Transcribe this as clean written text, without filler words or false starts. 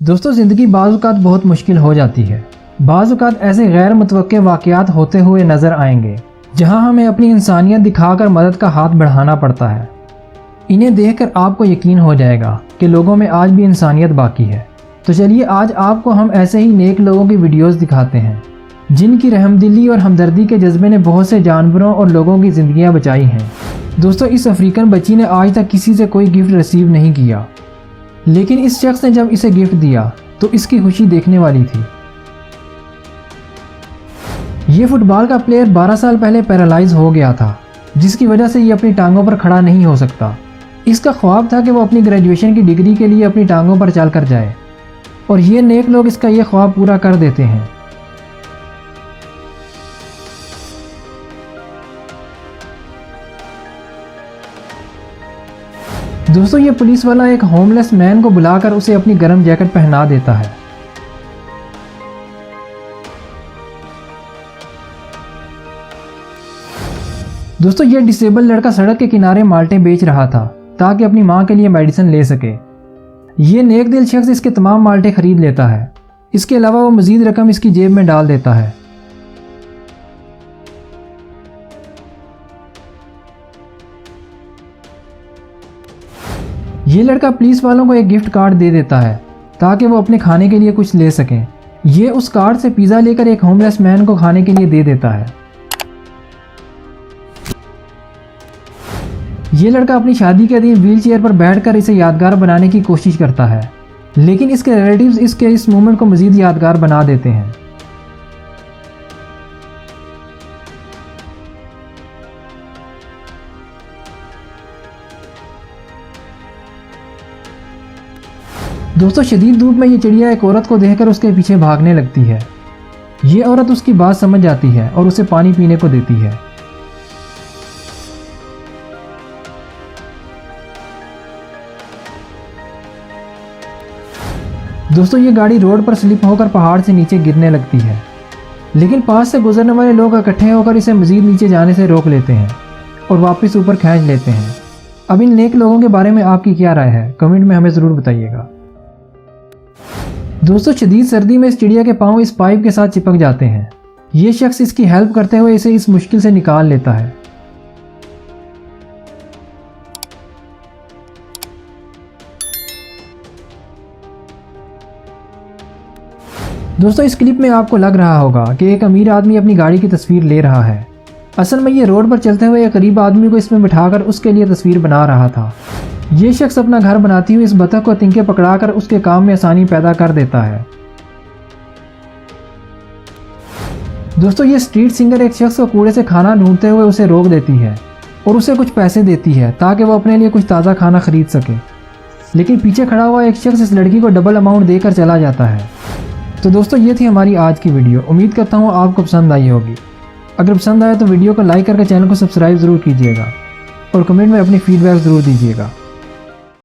दोस्तों, ज़िंदगी बाज़ औक़ात बहुत मुश्किल हो जाती है। बाज़ औक़ात ऐसे गैर मुतवक्के वाक़यात होते हुए नज़र आएंगे जहां हमें अपनी इंसानियत दिखाकर मदद का हाथ बढ़ाना पड़ता है। इन्हें देखकर आपको यकीन हो जाएगा कि लोगों में आज भी इंसानियत बाकी है। तो चलिए आज आपको हम ऐसे ही नेक लोगों की वीडियोज़ दिखाते हैं जिनकी रहमदिली और हमदर्दी के जज्बे ने बहुत से जानवरों और लोगों की ज़िंदगियाँ बचाई हैं। दोस्तों, इस अफ्रीकन बच्ची ने आज तक किसी से कोई गिफ्ट रिसीव नहीं किया, लेकिन इस शख्स ने जब इसे गिफ्ट दिया तो इसकी खुशी देखने वाली थी। ये फुटबॉल का प्लेयर 12 साल पहले पैरालाइज हो गया था, जिसकी वजह से ये अपनी टांगों पर खड़ा नहीं हो सकता। इसका ख्वाब था कि वो अपनी ग्रेजुएशन की डिग्री के लिए अपनी टांगों पर चल कर जाए, और ये नेक लोग इसका ये ख्वाब पूरा कर देते हैं। दोस्तों, ये पुलिस वाला एक होमलेस मैन को बुलाकर उसे अपनी गर्म जैकेट पहना देता है। दोस्तों, ये डिसेबल लड़का सड़क के किनारे माल्टे बेच रहा था ताकि अपनी मां के लिए मेडिसिन ले सके। ये नेक दिल शख्स इसके तमाम माल्टे खरीद लेता है। इसके अलावा वो मजीद रकम इसकी जेब में डाल देता है। ये लड़का पुलिस वालों को एक गिफ्ट कार्ड दे देता है ताकि वो अपने खाने के लिए कुछ ले सकें। ये उस कार्ड से पिज़्ज़ा लेकर एक होमलेस मैन को खाने के लिए दे देता है। ये लड़का अपनी शादी के दिन व्हील चेयर पर बैठकर इसे यादगार बनाने की कोशिश करता है, लेकिन इसके रिलेटिव्स इसके इस मोमेंट को मज़ीद यादगार बना देते हैं। दोस्तों, शदीद धूप में ये चिड़िया एक औरत को देखकर उसके पीछे भागने लगती है। ये औरत उसकी बात समझ जाती है और उसे पानी पीने को देती है। दोस्तों, ये गाड़ी रोड पर स्लिप होकर पहाड़ से नीचे गिरने लगती है, लेकिन पास से गुजरने वाले लोग इकट्ठे होकर इसे मजीद नीचे जाने से रोक लेते हैं और वापस ऊपर खींच लेते हैं। अब इन नेक लोगों के बारे में आपकी क्या राय है, कमेंट में हमें ज़रूर बताइएगा। दोस्तों, शदीद सर्दी में इस चिड़िया के पांव इस पाइप के साथ चिपक जाते हैं। ये शख्स इसकी हेल्प करते हुए इसे इस मुश्किल से निकाल लेता है। दोस्तों, इस क्लिप में आपको लग रहा होगा कि एक अमीर आदमी अपनी गाड़ी की तस्वीर ले रहा है। असल में ये रोड पर चलते हुए एक गरीब आदमी को इसमें बिठाकर उसके लिए तस्वीर बना रहा था। ये शख्स अपना घर बनाती हुई इस बतख को तिनके पकड़ाकर उसके काम में आसानी पैदा कर देता है। दोस्तों, ये स्ट्रीट सिंगर एक शख्स को कूड़े से खाना ढूंढते हुए उसे रोक देती है और उसे कुछ पैसे देती है ताकि वो अपने लिए कुछ ताज़ा खाना खरीद सके, लेकिन पीछे खड़ा हुआ एक शख्स इस लड़की को डबल अमाउंट देकर चला जाता है। तो दोस्तों, ये थी हमारी आज की वीडियो। उम्मीद करता हूँ आपको पसंद आई होगी। अगर पसंद आए तो वीडियो को लाइक करके चैनल को सब्सक्राइब ज़रूर कीजिएगा और कमेंट में अपनी फीडबैक ज़रूर दीजिएगा।